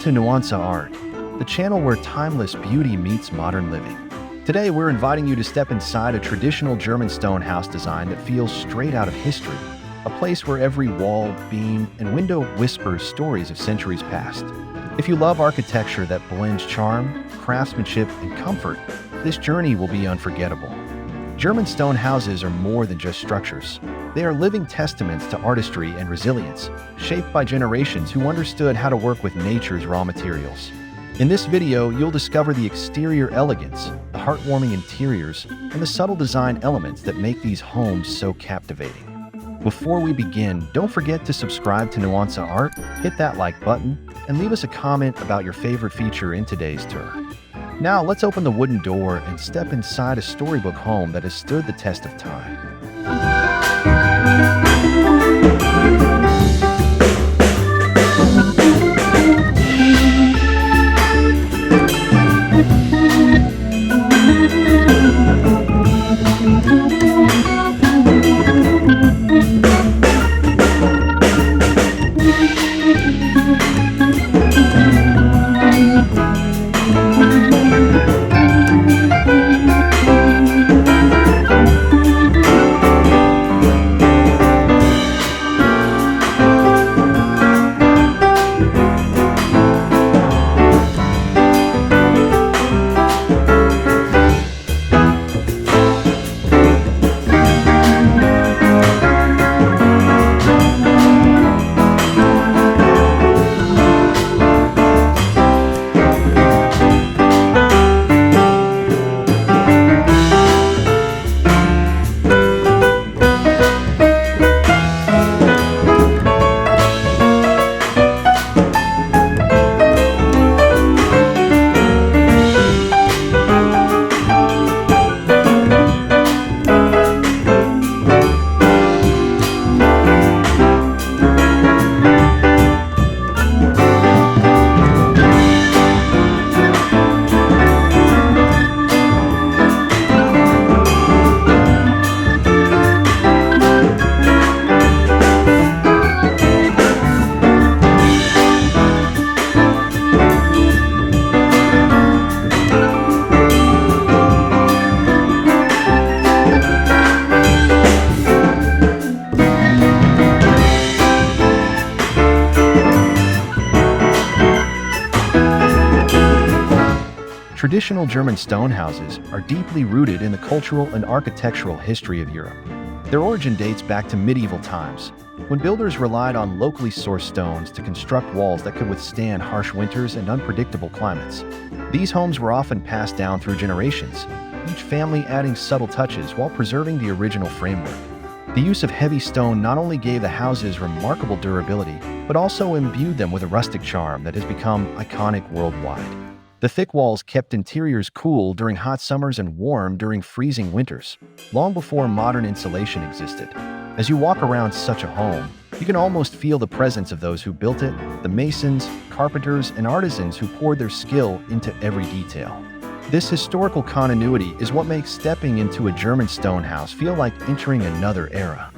to Nuanza Art, the channel where timeless beauty meets modern living. Today, we're inviting you to step inside a traditional German stone house design that feels straight out of history, a place where every wall, beam, and window whispers stories of centuries past. If you love architecture that blends charm, craftsmanship, and comfort, this journey will be unforgettable. German stone houses are more than just structures. They are living testaments to artistry and resilience, shaped by generations who understood how to work with nature's raw materials. In this video, you'll discover the exterior elegance, the heartwarming interiors, and the subtle design elements that make these homes so captivating. Before we begin, don't forget to subscribe to Nuanza Art, hit that like button, and leave us a comment about your favorite feature in today's tour. Now, let's open the wooden door and step inside a storybook home that has stood the test of time. Traditional German stone houses are deeply rooted in the cultural and architectural history of Europe. Their origin dates back to medieval times, when builders relied on locally sourced stones to construct walls that could withstand harsh winters and unpredictable climates. These homes were often passed down through generations, each family adding subtle touches while preserving the original framework. The use of heavy stone not only gave the houses remarkable durability, but also imbued them with a rustic charm that has become iconic worldwide. The thick walls kept interiors cool during hot summers and warm during freezing winters, long before modern insulation existed. As you walk around such a home, you can almost feel the presence of those who built it, the masons, carpenters, and artisans who poured their skill into every detail. This historical continuity is what makes stepping into a German stone house feel like entering another era.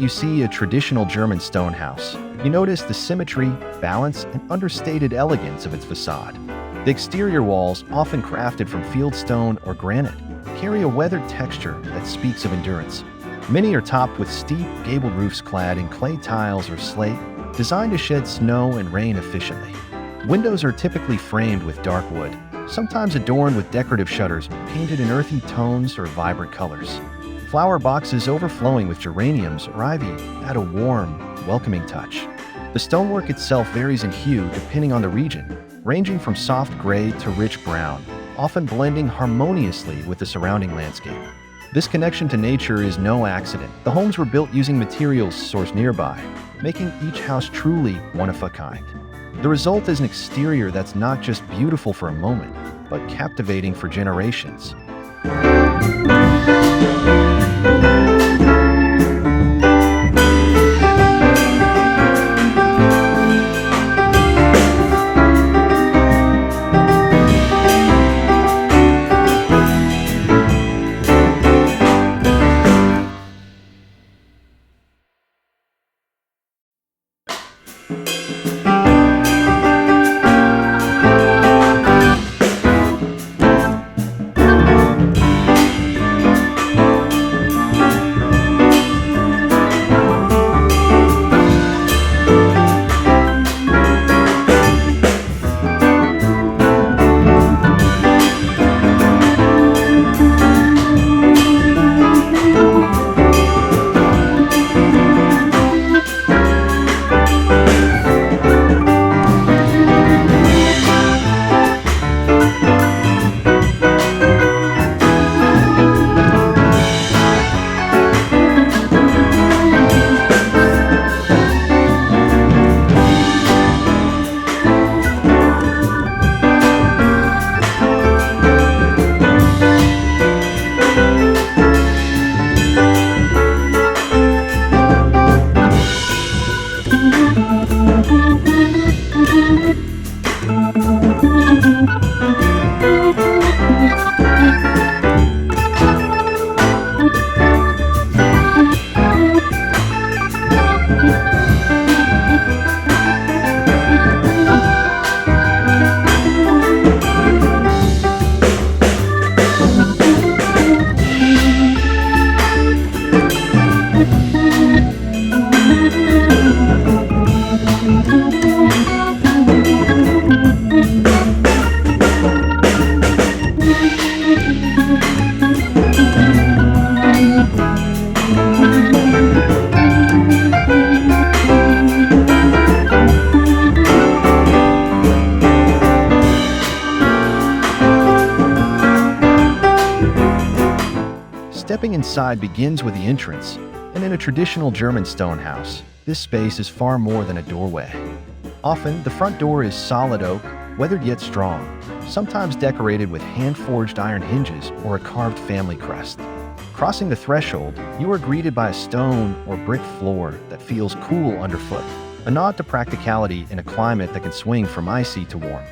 you see a traditional German stone house, you notice the symmetry, balance, and understated elegance of its facade. The exterior walls, often crafted from fieldstone or granite, carry a weathered texture that speaks of endurance. Many are topped with steep, gabled roofs clad in clay tiles or slate, designed to shed snow and rain efficiently. Windows are typically framed with dark wood, sometimes adorned with decorative shutters painted in earthy tones or vibrant colors. Flower boxes overflowing with geraniums or ivy add a warm, welcoming touch. The stonework itself varies in hue depending on the region, ranging from soft gray to rich brown, often blending harmoniously with the surrounding landscape. This connection to nature is no accident. The homes were built using materials sourced nearby, making each house truly one of a kind. The result is an exterior that's not just beautiful for a moment, but captivating for generations. Stepping inside begins with the entrance, and in a traditional German stone house, this space is far more than a doorway. Often, the front door is solid oak, weathered yet strong, sometimes decorated with hand-forged iron hinges or a carved family crest. Crossing the threshold, you are greeted by a stone or brick floor that feels cool underfoot, a nod to practicality in a climate that can swing from icy to warm.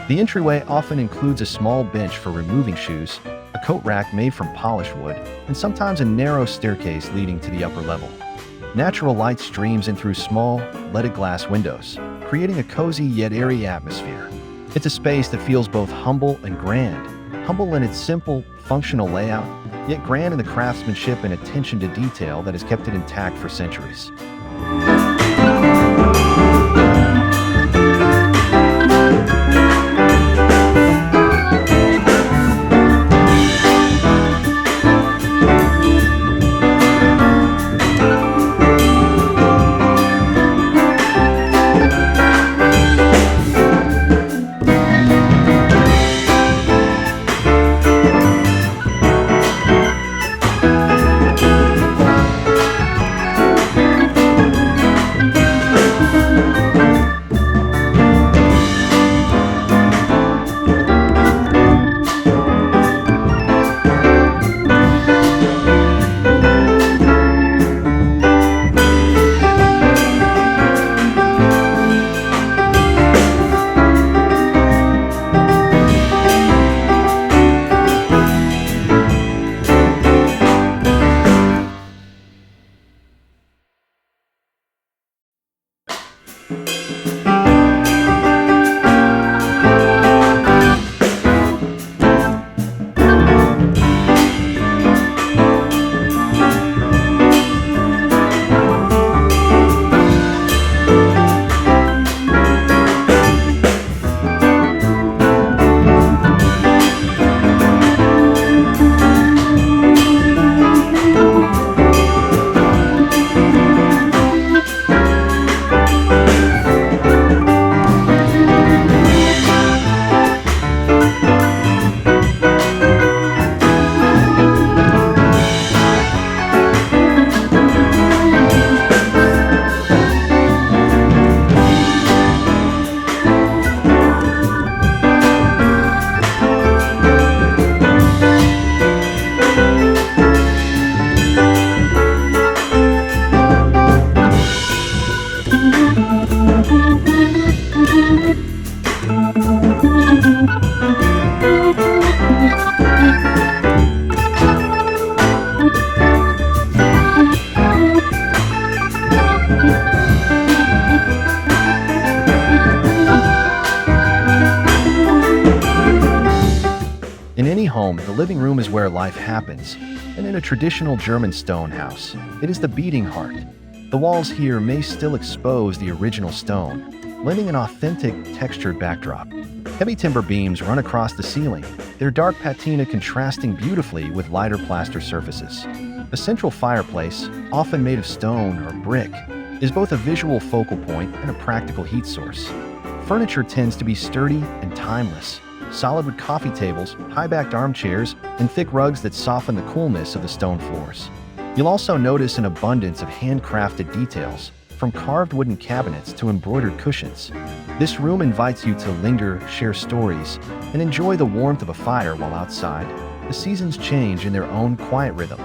The entryway often includes a small bench for removing shoes, a coat rack made from polished wood, and sometimes a narrow staircase leading to the upper level. Natural light streams in through small, leaded glass windows, creating a cozy yet airy atmosphere. It's a space that feels both humble and grand, humble in its simple, functional layout, yet grand in the craftsmanship and attention to detail that has kept it intact for centuries. In any home, the living room is where life happens, and in a traditional German stone house, it is the beating heart. The walls here may still expose the original stone, lending an authentic, textured backdrop. Heavy timber beams run across the ceiling, their dark patina contrasting beautifully with lighter plaster surfaces. The central fireplace, often made of stone or brick, is both a visual focal point and a practical heat source. Furniture tends to be sturdy and timeless, solid wood coffee tables, high-backed armchairs, and thick rugs that soften the coolness of the stone floors. You'll also notice an abundance of handcrafted details, from carved wooden cabinets to embroidered cushions. This room invites you to linger, share stories, and enjoy the warmth of a fire while outside. The seasons change in their own quiet rhythm.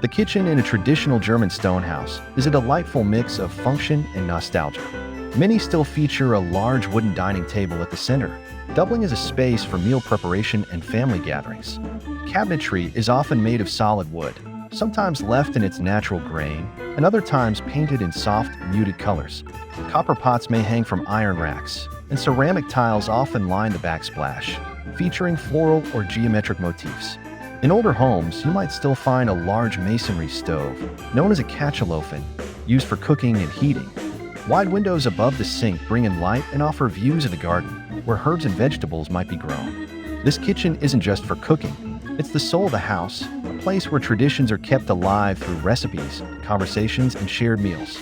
The kitchen in a traditional German stone house is a delightful mix of function and nostalgia. Many still feature a large wooden dining table at the center, doubling as a space for meal preparation and family gatherings. Cabinetry is often made of solid wood, sometimes left in its natural grain, and other times painted in soft, muted colors. Copper pots may hang from iron racks, and ceramic tiles often line the backsplash, featuring floral or geometric motifs. In older homes, you might still find a large masonry stove, known as a Kachelofen, used for cooking and heating. Wide windows above the sink bring in light and offer views of the garden, where herbs and vegetables might be grown. This kitchen isn't just for cooking, it's the soul of the house, a place where traditions are kept alive through recipes, conversations, and shared meals.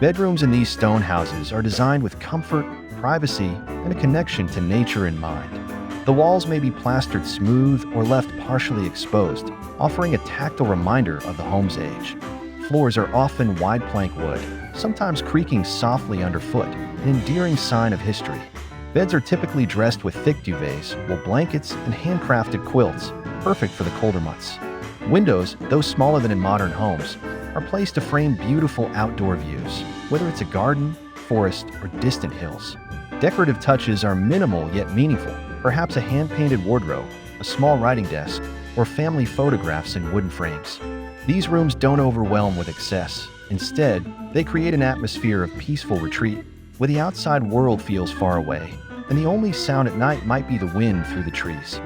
Bedrooms in these stone houses are designed with comfort, privacy, and a connection to nature in mind. The walls may be plastered smooth or left partially exposed, offering a tactile reminder of the home's age. Floors are often wide plank wood, sometimes creaking softly underfoot, an endearing sign of history. Beds are typically dressed with thick duvets, wool blankets, and handcrafted quilts, perfect for the colder months. Windows, though smaller than in modern homes, are placed to frame beautiful outdoor views, whether it's a garden, forest, or distant hills. Decorative touches are minimal yet meaningful, perhaps a hand-painted wardrobe, a small writing desk, or family photographs in wooden frames. These rooms don't overwhelm with excess. Instead, they create an atmosphere of peaceful retreat, where the outside world feels far away, and the only sound at night might be the wind through the trees.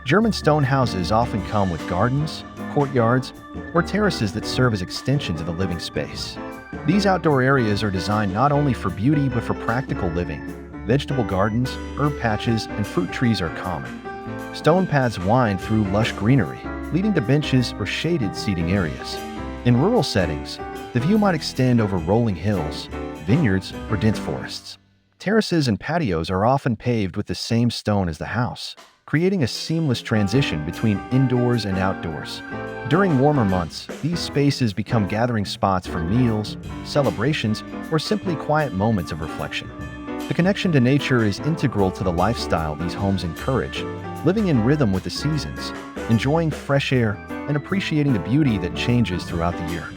German stone houses often come with gardens, courtyards, or terraces that serve as extensions of the living space. These outdoor areas are designed not only for beauty but for practical living. Vegetable gardens, herb patches, and fruit trees are common. Stone paths wind through lush greenery, leading to benches or shaded seating areas. In rural settings, the view might extend over rolling hills, vineyards, or dense forests. Terraces and patios are often paved with the same stone as the house, creating a seamless transition between indoors and outdoors. During warmer months, these spaces become gathering spots for meals, celebrations, or simply quiet moments of reflection. The connection to nature is integral to the lifestyle these homes encourage, living in rhythm with the seasons, enjoying fresh air, and appreciating the beauty that changes throughout the year.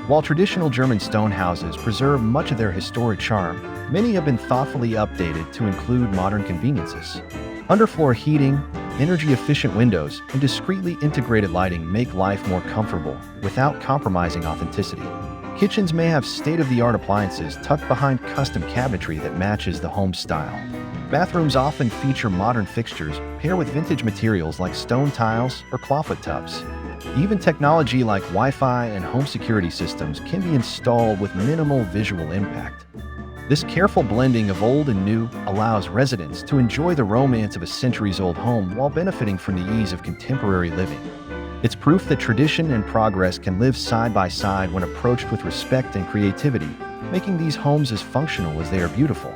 While traditional German stone houses preserve much of their historic charm, many have been thoughtfully updated to include modern conveniences. Underfloor heating, energy-efficient windows, and discreetly integrated lighting make life more comfortable without compromising authenticity. Kitchens may have state-of-the-art appliances tucked behind custom cabinetry that matches the home style. Bathrooms often feature modern fixtures paired with vintage materials like stone tiles or clawfoot tubs. Even technology like Wi-Fi and home security systems can be installed with minimal visual impact. This careful blending of old and new allows residents to enjoy the romance of a centuries-old home while benefiting from the ease of contemporary living. It's proof that tradition and progress can live side by side when approached with respect and creativity, making these homes as functional as they are beautiful.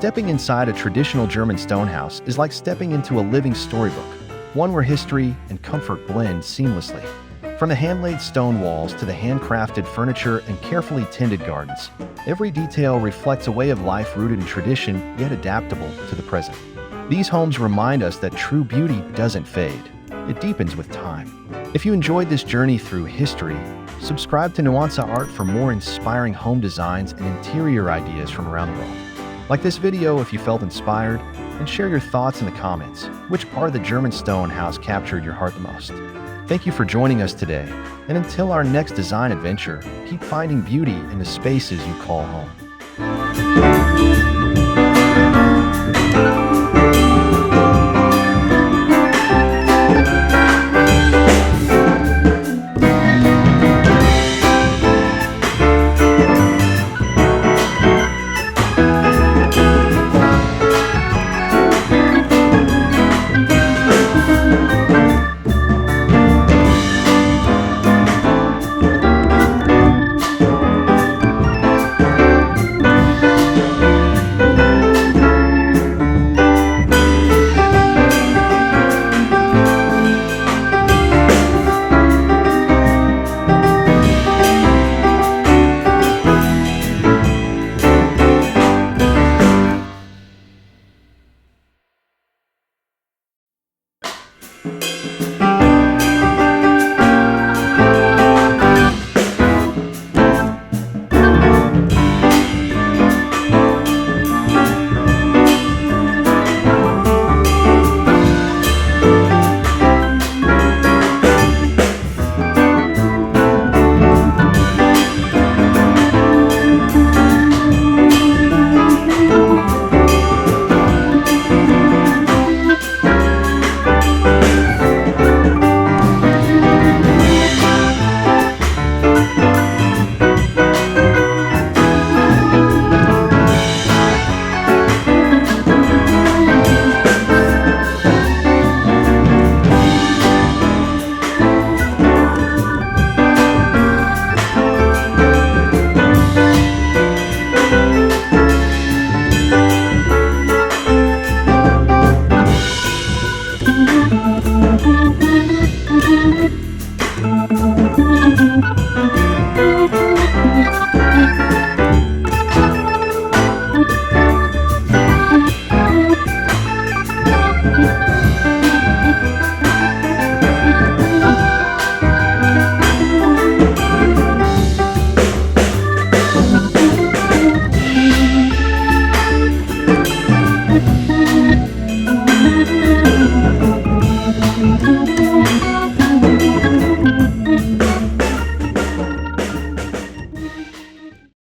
Stepping inside a traditional German stone house is like stepping into a living storybook, one where history and comfort blend seamlessly. From the hand-laid stone walls to the handcrafted furniture and carefully tended gardens, every detail reflects a way of life rooted in tradition yet adaptable to the present. These homes remind us that true beauty doesn't fade, it deepens with time. If you enjoyed this journey through history, subscribe to Nuance Art for more inspiring home designs and interior ideas from around the world. Like this video if you felt inspired, and share your thoughts in the comments. Which part of the German stone house captured your heart the most? Thank you for joining us today, and until our next design adventure, keep finding beauty in the spaces you call home.